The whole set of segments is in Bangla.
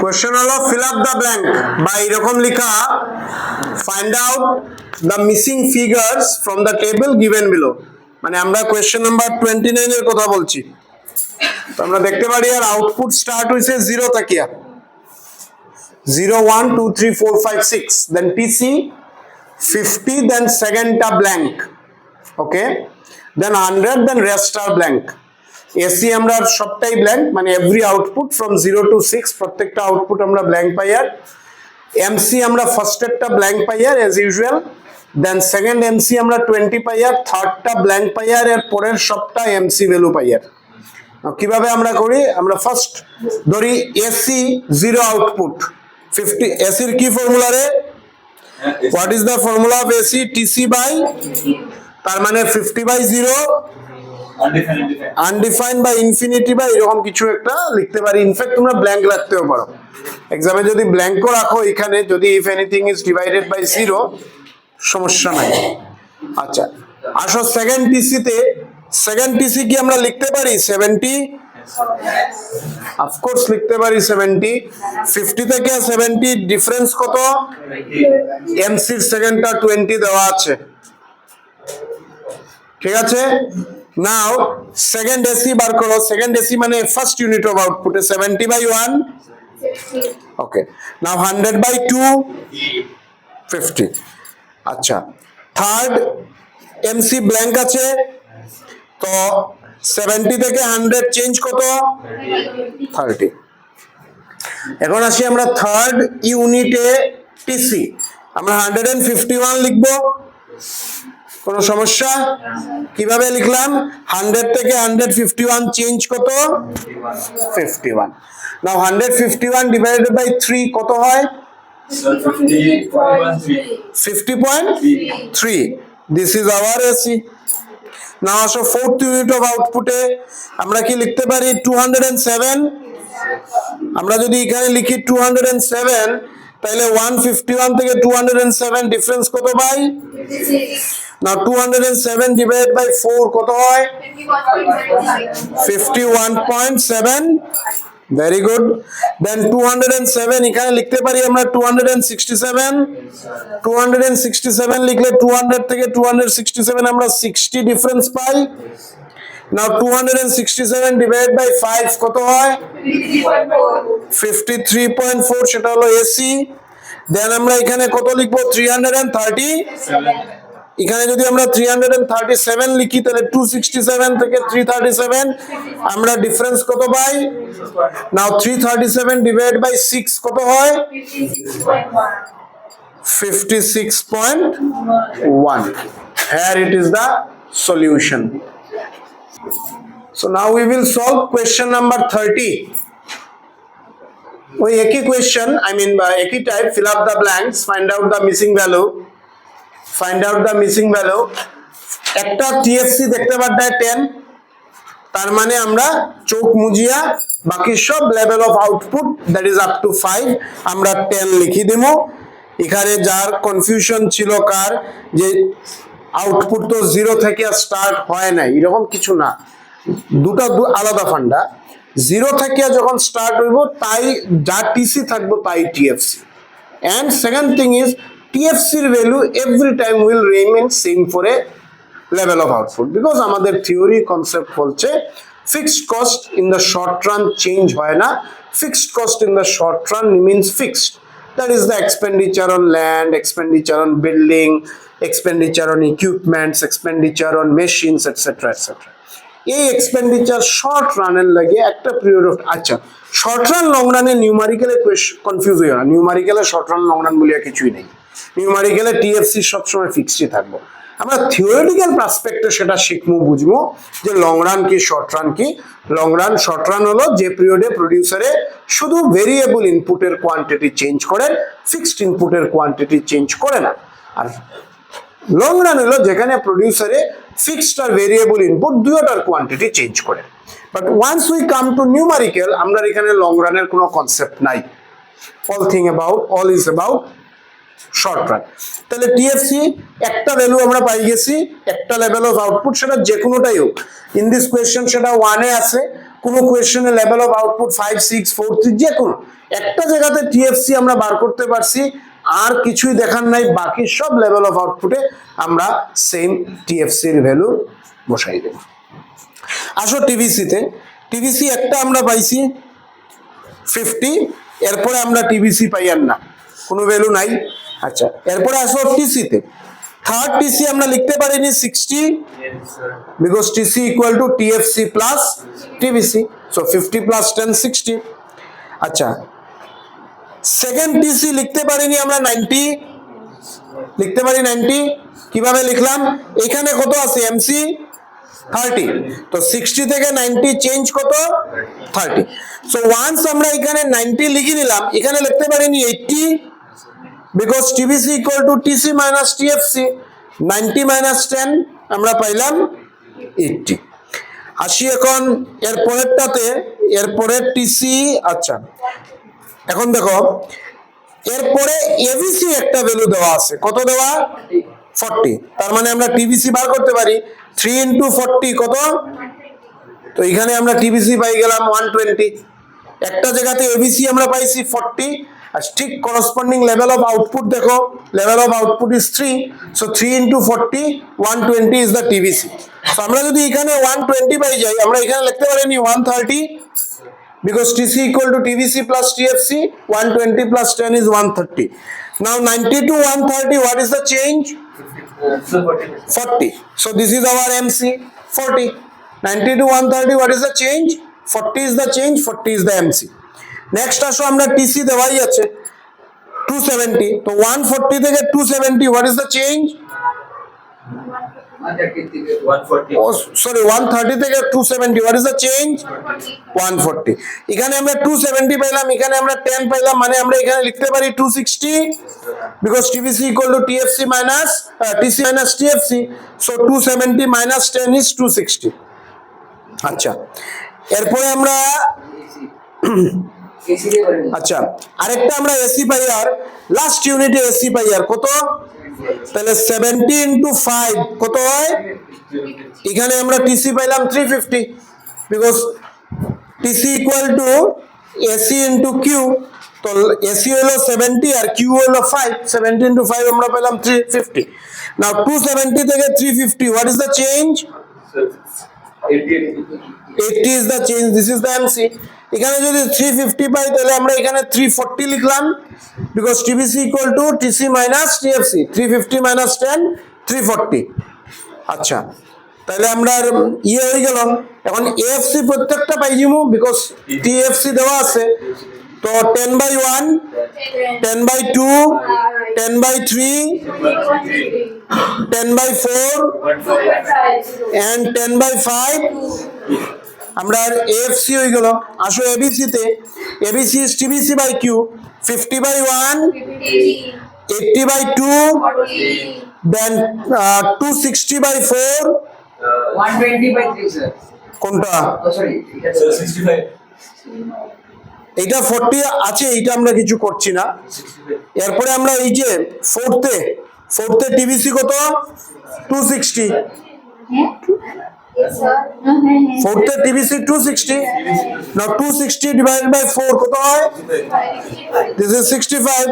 কোশ্চেন হলো fill up the blank বা এরকম লেখা find out the missing figures from the table given below। মানে আমরা কোশ্চেন নাম্বার 29 এর কথা বলছি। তো আমরা দেখতে পারি আর আউটপুট স্টার্ট হইছে 0 তাকিয়া 0 1 2 3 4 5 6 then TC 50 then second টা blank, okay, then 100 then rest are blank। AC আমরা সবটাই blank, মানে every output from 0 to 6 প্রত্যেকটা আউটপুট আমরা blank পাই। আর MC আমরা ফার্স্ট একটা blank পাই আর as usual, then second MC আমরা 20 পাই আর থার্ড টা blank পাই আর এর পরের সবটা MC ভ্যালু পাই। আর কিভাবে আমরা করি, আমরা ফার্স্ট ধরি AC 0 আউটপুট 50। AC এর কি ফর্মুলা রে, what is the formula of AC? TC by, তার মানে 50 by 0 undefined by infinity by এরকম কিছু একটা লিখতে পারি। ইনফ্যাক্ট তোমরা ব্ল্যাঙ্ক রাখতেও পারো, এক্সামে যদি ব্ল্যাঙ্কও রাখো এখানে, যদি if anything is divided by 0 সমস্যা নাই। আচ্ছা আসো সেকেন্ড টিসি তে, সেকেন্ড টিসি কি আমরা লিখতে পারি 70? অফকোর্স লিখতে পারি 70। 50 থেকে 70 ডিফারেন্স কত? এমসির সেকেন্ডটা 20 দেওয়া আছে, ঠিক আছে। নাও সেকেন্ড এসি বার করো। সেকেন্ড এসি মানে first unit of output 70 by 1, okay. Now 100 by 2 50। আচ্ছা থার্ড এমসি ব্ল্যাঙ্ক আছে, তো 70 থেকে 100 চেঞ্জ কত? 30। এখন আসি আমরা থার্ড ইউনিটে টিসি, আমরা 151 লিখবো, কোনো সমস্যা? কিভাবে লিখলাম? 100 থেকে 151 চেঞ্জ কত? 51। নাও 151 ডিভাইডেড বাই 3 কত হয়? 50.3। This is our AC. Now আসো ফোর্থ ইউনিট অফ আউটপুটে আমরা কি লিখতে পারি? 207। আমরা যদি এখানে লিখি 207, তাহলে 151 থেকে 207 ডিফারেন্স কত পাই? নাও 207 ডিভাইডেড বাই 4 কত হয়? 51.7। Very good. দেন 207 এখানে লিখতে পারি আমরা 267। 267 লিখলে 200 থেকে 267 আমরা 60 ডিফারেন্স পাই। নাও 267 ডিভাইডেড বাই 5 কত হয়? 53.4, সেটা হলো এসি। দেন আমরা এখানে কত লিখবো? 330। এখানে যদি আমরা 337 লিখি তাহলে 267 থেকে 337 আমরা ডিফারেন্স কত পাই? নাও 337 ডিভাইডেড বাই 6 কত হয়? 56.1। Here it is the solution. So now we will solve question number 30. ওই একই কোয়েশ্চেন, একই type, fill up the blanks, find out the missing value, find out the missing value। একটা টিএফসি দেখতে পারতায় 10, তার মানে আমরা চোখ মুজিয়া বাকি সব level of output that is up to 5 আমরা 10 লিখি দেবো। এখানে যার কনফিউশন ছিল কার যে আউটপুট তো 0 থেকে স্টার্ট হয় না, এরকম কিছু না, দুটো আলাদা ফান্ডা। 0 থেকে যখন স্টার্ট হইব তাই যা টিসি থাকবো তাই TFC. And second thing is টিএফসির value every time will remain same for a level of output, because আমাদের থিওরি কনসেপ্ট বলছে fixed cost in the short run change হয় না, fixed cost in the short run remains fixed. That is the expenditure on land, expenditure on building, expenditure on equipments, expenditure on machines, etc. etc. এই এক্সপেন্ডিচার শর্ট রানের লাগে একটা পিরিয়ড অফ। আচ্ছা শর্ট রান লং রানে নিউমারিক্যালে কনফিউজ হইও না, নিউমারিক্যালে শর্ট রান লং রান বলিয়া কিছুই নেই। নিউমারিক্যালে টিএফসি সবসময় ফিক্সডই থাকবো। আমরা থিওরিটিক্যাল পার্সপেক্টিভে সেটা শিখবো, বুঝবো যে লং রান কি শর্ট রান কি। লং রান, শর্ট রান হলো যে পিরিয়ডে প্রডিউসারে শুধু ভেরিয়েবল ইনপুটের কোয়ান্টিটি চেঞ্জ করে, ফিক্সড ইনপুটের কোয়ান্টিটি চেঞ্জ করে না। আর লং রান হলো যেখানে প্রডিউসারে ফিক্সড আর ভেরিয়েবল ইনপুট দুটোটার কোয়ান্টিটি চেঞ্জ করে। But once we come to numerical, আমরা এখানে লং রানের কোনো কনসেপ্ট নাই। all is about short run. তাহলে টিএফসি একটা ভ্যালু আমরা পাই গেছি, একটা লেভেল অফ আউটপুট, সেটা যে কোনোটাই হোক। ইন দিস কোয়েশ্চেন সেটা 1 এ আছে, কোনো কোয়েশ্চেনে লেভেল অফ আউটপুট 5 6 4 3 যে কোনো একটা জায়গাতে টিএফসি আমরা বার করতে পারছি, আর কিছুই দেখার নাই, বাকি সব লেভেল অফ আউটপুটে আমরা সেম টিএফসি এর ভ্যালু বসাই দেব। আসো টিভিসিতে, টিভিসি একটা আমরা পাইছি 50, এরপরে আমরা টিভিসি পাই আর না, কোনো ভ্যালু নাই। আচ্ছা, এরপরে আসো টিসিতে, থার্ড টিসি আমরা লিখতে পারিনি 60 because TC equal two TFC plus TVC, so 50 plus 10 60। আচ্ছা, সেকেন্ড টিসি লিখতে পারিনি আমরা 90, লিখতে পারি 90, কিভাবে লিখলাম, এখানে কত আছে এমসি 30, তো 60 থেকে 90 চেঞ্জ কত 30, সো ওয়ান্স আমরা এখানে 90 লিখে নিলাম, এখানে লিখতে পারিনি 80 because TVC equal to TC minus TFC, 90 minus 10 আমরা পাইলাম 80। আসি এখন এর পরেরটাতে, এর পরের টিসি। আচ্ছা, এখন দেখো এরপরে এবিসি একটা ভ্যালু দেওয়া আছে, কত দেওয়া 40, তার মানে আমরা টিভিসি বার করতে পারি 3 ইন্টু 40 কত, তো এখানে আমরা টিভিসি পাই গেলাম 120, একটা জায়গাতে এবিসি আমরা পাইছি 40, আর ঠিক করসপন্ডিং লেভেল অফ আউটপুট দেখো, level of output is 3, so 3 into 40 120 is the TVC. So আমরা যদি এখানে 120 পাই যাই, আমরা এখানে লিখতে পারিনি 130 because TC equal to TVC plus TFC, 120 plus 10 is 130. Now 90 to 130, what is the change? 40. So this is our MC, 40. 90 to 130, what is the change? 40 is the change, 40 is the MC. Next আসো আমরা TC দেওয়াই আছে 270, তো 140 থেকে 270, what is the change? 140. Oh, sorry, 130 থেকে 270, what is the change? 140. এখানে আমরা 270 পাইলাম, এখানে আমরা 10 পাইলাম, মানে আমরা এখানে লিখতে পারি 260 because TVC equal to TFC minus TC minus TFC, so 270 minus 10 is 260. আচ্ছা, এরপরে আমরা আচ্ছা আরেকটা আমরা এসি পাই, আর লাস্ট ইউনিটে এসি পাই আর কত, তাহলে 70 ইন্টু 5 কত হয়, এখানে আমরা টিসি পাইলাম 350 because TC equal to AC into Q, তো এসি হলো 70 আর কিউ হলো 5, 70 ইন্টু 5 আমরা পেলাম 350। নাও 270 থেকে 350, what is the change? 80 is the change, this is the MC। এখানে যদি 350 পাই, তাহলে আমরা এখানে 340 লিখলাম because TVC equal to TC minus TFC, 350 minus 10 340। আচ্ছা, তাহলে আমরা ইয়ে হয়ে গেল, এখন AFC প্রত্যেকটা পাই যাবো because TFC দেওয়া আছে, তো 10/1, 10/2, 10/3, 10/4 and 10/5 আমরা AFC হয়ে গেল। আসো ABC তে, ABC is TVC by Q, 50/1, 80/2, then 260/4, 120/3 sir, কোনটা? oh sorry Sir, 65. এইটা 40 আছে, এইটা আমরা কিছু করছি না। 65. এরপরে আমরা এই যে ফোর্থে টিভিসি কত 260, Yes, sir. ফোর্থে টিভিসি 260, now 260 divided by 4 কত হয়, this is 65,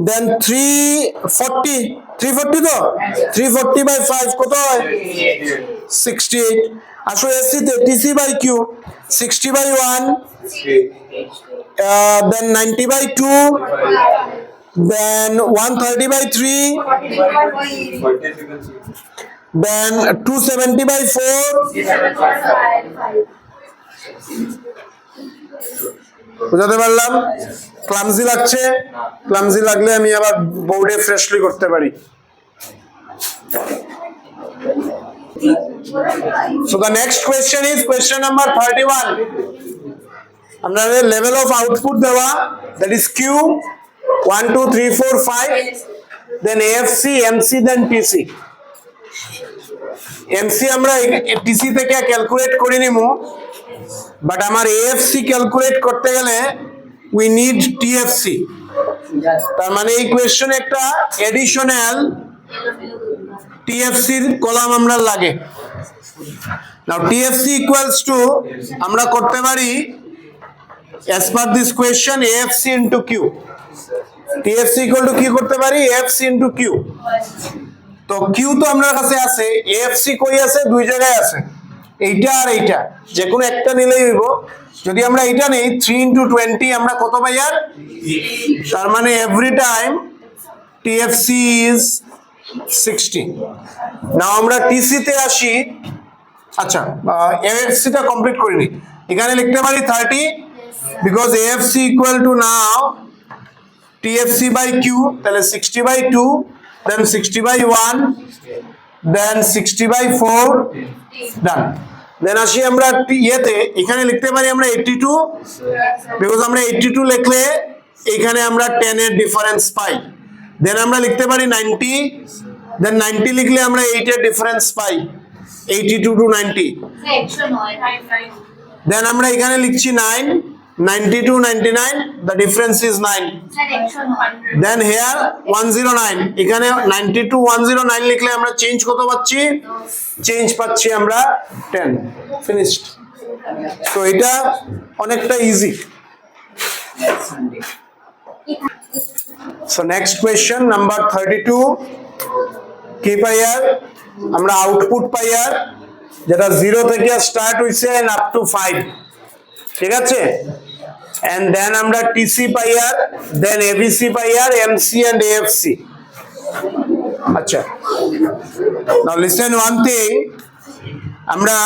then 340 তো 340 by 5 কত হয় 68। আসো এসি তে TC by Q 60/1, then 90/2, then 130/3, then 270/4, বুঝাতে পারলাম? ক্লামজি লাগছে? ক্লামজি লাগলে আমি আবার বোর্ডে ফ্রেশলি করতে পারি। So the next question is question number 31. আমরা level of output দেওয়া, that is Q 1 2 3 4 5, then AFC, MC, then TC। MC আমরা TC থেকে ক্যালকুলেট করে নিব, বাট আমার AFC ক্যালকুলেট করতে গেলে we need TFC, তার মানে এই কোয়েশ্চনে একটা এডিশনাল TFC এর কলাম আমরা লাগে। নাও TFC ইকুয়ালস টু আমরা করতে পারি as per this question AFC into Q. TFC equal to কি করতে পারি AFC into Q. তো Q তো আমার কাছে আছে, AFC কই আছে? দুই জায়গায় আছে, এইটা আর এইটা, যে কোনো একটা নিলেই হইব। যদি আমরা এইটা নেই 3 into 20 আমরা কত পাই? আর তার মানে এভরি টাইম TFC is 60. নাও আমরা TC তে আসি। আচ্ছা, AFC টা কমপ্লিট করিনি, এখানে লিখতে পারি 30 because AFC equal to now TFC by Q, তাহলে 60 by 2, then 60 by 1, then 60 by 4, done. Then আসি আমরা ইয়েতে, এখানে লিখতে পারি আমরা 82 বিকজ আমরা 82 লিখলে এখানে আমরা 10 এর ডিফারেন্স পাই। দেন আমরা লিখতে পারি 90, দেন 90 লিখলে আমরা 8 এর ডিফারেন্স পাই, 82 to 90। দেন আমরা এখানে লিখছি 9, 90 to 99, the difference is 9. Then here 109, এখানে 90 to 109 লিখলে আমরা চেঞ্জ কত পাচ্ছি? চেঞ্জ পাচ্ছি আমরা 10। ফিনিশড। তো এটা অনেকটা easy. So next question number 32, কি পাই? আর আমরা আউটপুট পাই আর যেটা 0 থেকে স্টার্ট হইছে and up to 5, ঠিক আছে? and then আমরা TC pi R then ABC pi R MC and AFC। আচ্ছা, now listen one thing, আমরা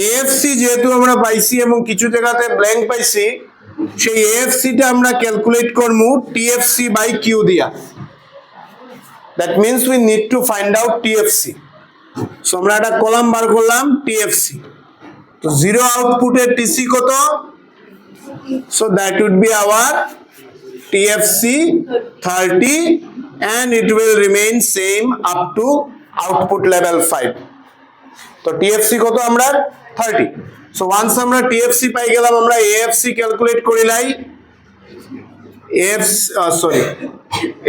AFC যেহেতু আমরা পাইছি এবং কিছু জায়গাতে ব্ল্যাঙ্ক পাইছি, সেই AFC টা আমরা ক্যালকুলেট করবো TFC by Q দিয়া। that means we need to find out TFC. so আমরা একটা কলাম বার করলাম TFC, তো 0 আউটপুটের TC কত? so that would be our TFC 30 and it will remain same up to output level 5. তো TFC কত? আমরা 30। so once আমরা TFC পাই গেলাম, আমরা AFC ক্যালকুলেট করিলাই। sorry,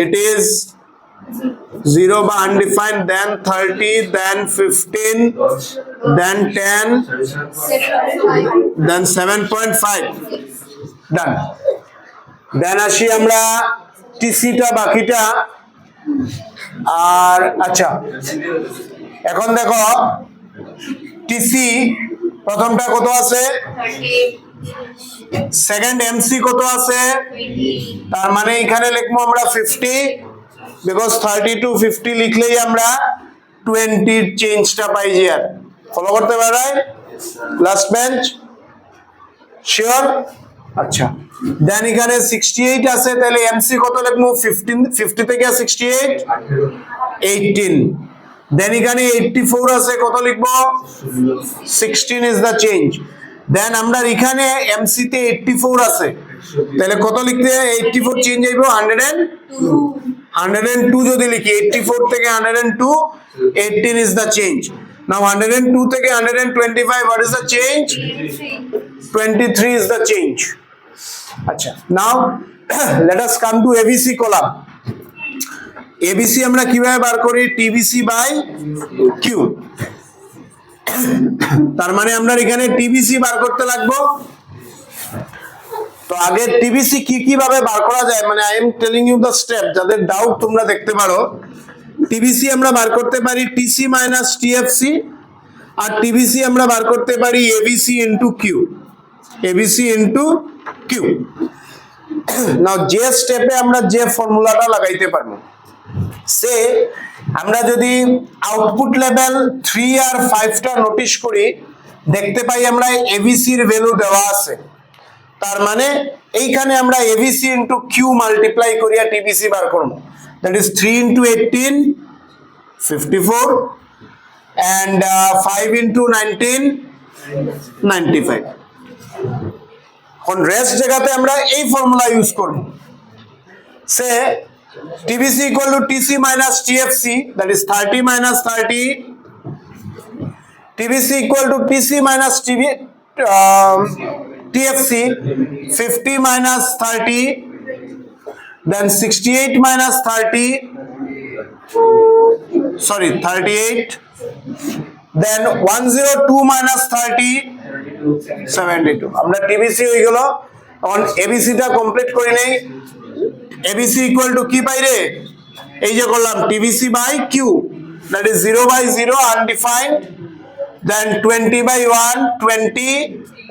it is 0 বা undefined, then 30, then 15, then 10, then 7.5, done. then আসি আমরা TC টা বাকিটা। আর আচ্ছা, এখন দেখো TC প্রথমটা কত আছে? সেকেন্ড MC কত আছে? তার মানে এখানে লিখবো আমরা 50 বিকজ 30 to 50 লিখলেই আমরা 20 চেঞ্জটা পাই যে। আর ফলো করতে পারে লাস্ট বেঞ্চ? শিওর? আচ্ছা, দেন এখানে 68 আছে, তাহলে MC কত লিখবো? 50 থেকে 68 18। দেন এখানে 84 আছে, কত লিখবো? 16 is the change. দেন আমরা এখানে MC তে 84 আছে, তাহলে কত লিখতে? 84 চেঞ্জ হইব 102 যদি লিখি, 84 থেকে 102, 18 is the change. now 102 থেকে 125, what is the change? 23 is the change. আচ্ছা, now let us come to ABC column. ABC আমরা কিভাবে বার করি? TBC by Q। তার মানে আমরা এখানে TBC বার করতে লাগবো। তো আগে TBC কিভাবে বার করা যায়, মানে I am telling you the step, যাদের ডাউট তোমরা দেখতে পারো। TBC আমরা বার করতে পারি TC minus TFC, আর TBC আমরা বার করতে পারি ABC into Q, ABC into Q। নাও যে স্টেপে আমরা যে ফর্মুলাটা লাগাইতে পারবো, সে আমরা যদি আউটপুট লেভেল 3 আর 5টা নোটিশ করি, দেখতে পাই আমরা ABC এর ভ্যালু দেওয়া আছে। তার মানে এইখানে আমরা ABC into Q মাল্টিপ্লাই করিয়া TBC বার করব। That is 3 into 18 54 and 5 into 19 95। এখন রেস্ট জায়গাতে আমরা এই ফর্মুলা ইউজ করব। সে TBC equal to TC minus TFC, that is 30 minus 30. TBC equal to TC minus TFC, 50 minus 30, then 68 minus 30, sorry 38, then 102 minus 30 72 আমরা টিবিসি হয়ে গেল। এখন এবিসিটা কমপ্লিট করে নেই। এবিসি ইকুয়াল টু কি পাই রে, এই যে করলাম TVC by Q, that is 0 by 0 undefined, then 20 by 1 20,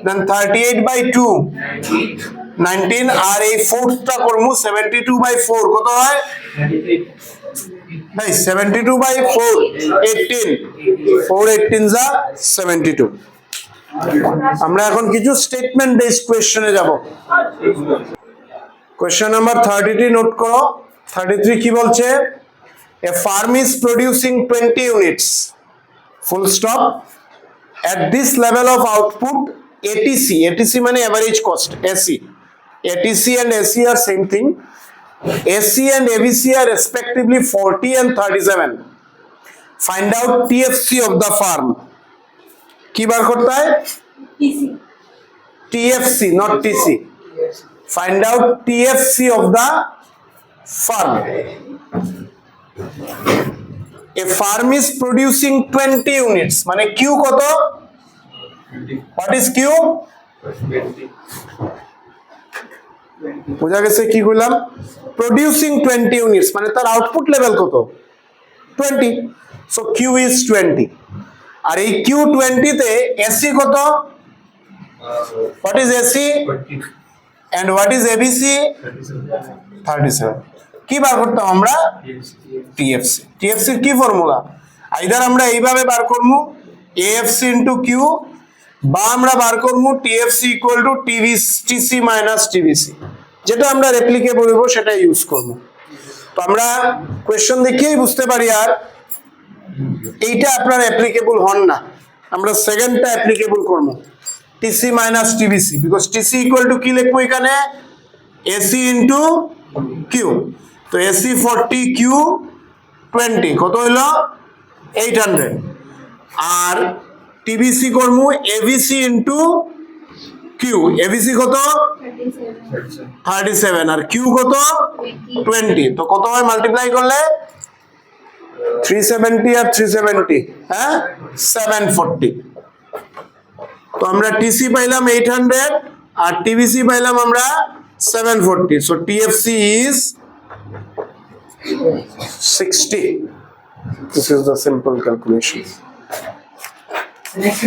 then 38 by 2 19, আর এই ফোর্থটা করবো 72 বাই 4 কত হয়, এই 72 বাই 4 18, 4 18 যা 72। আমরা এখন কিছু স্টেটমেন্ট বেসড কোয়েশ্চনে যাব। কোয়েশ্চন নাম্বার 33 নোট করো। 33 কি বলছে, a firm is producing 20 units full stop at this level of output ATC মানে average cost, ATC and AC are same thing, AC and ABC are respectively 40 and 37, find out TFC of the farm। কি বার করতে হয়, TFC not TC, find out TFC of the farm। A farm is producing 20 units মানে Q কত, what is Q, বোঝা গেছে কি কইলাম, প্রডিউসিং 20 ইউনিটস মানে তার আউটপুট লেভেল কত 20, সো Q is 20। আর এই Q20 তে AC কত, what is AC and what is ABC, 37। কি বার করতাম আমরা, TFC। TFC এর কি ফর্মুলা, আইদার আমরা এইভাবে বার করবো AFC ইনটু Q, বা আমরা বার করবো TFC equal to TC minus TBC, যেটা আমরা রেপ্লিকেবল হইব সেটা ইউজ করব। তো আমরা কোয়েশ্চন দেখেই বুঝতে পারি আর এইটা আপনার অ্যাপ্লিকেবল হন না, আমরা সেকেন্ডটা অ্যাপ্লিকেবল করব TC minus TBC, because TC equal to কি লিখবো এখানে, AC ইনটু Q। তো AC 40 Q 20 কত হইলো 800, আর TBC করবো ABC ইনটু Q, ABC কত 37 আর Q কত 20, তো কত হয় মাল্টিপ্লাই করলে 370 আর 370, হ্যাঁ 740। তো আমরা TC পাইলাম 800 আর TBC পাইলাম আমরা 740, so TFC is 60। This is the simple calculation. Next,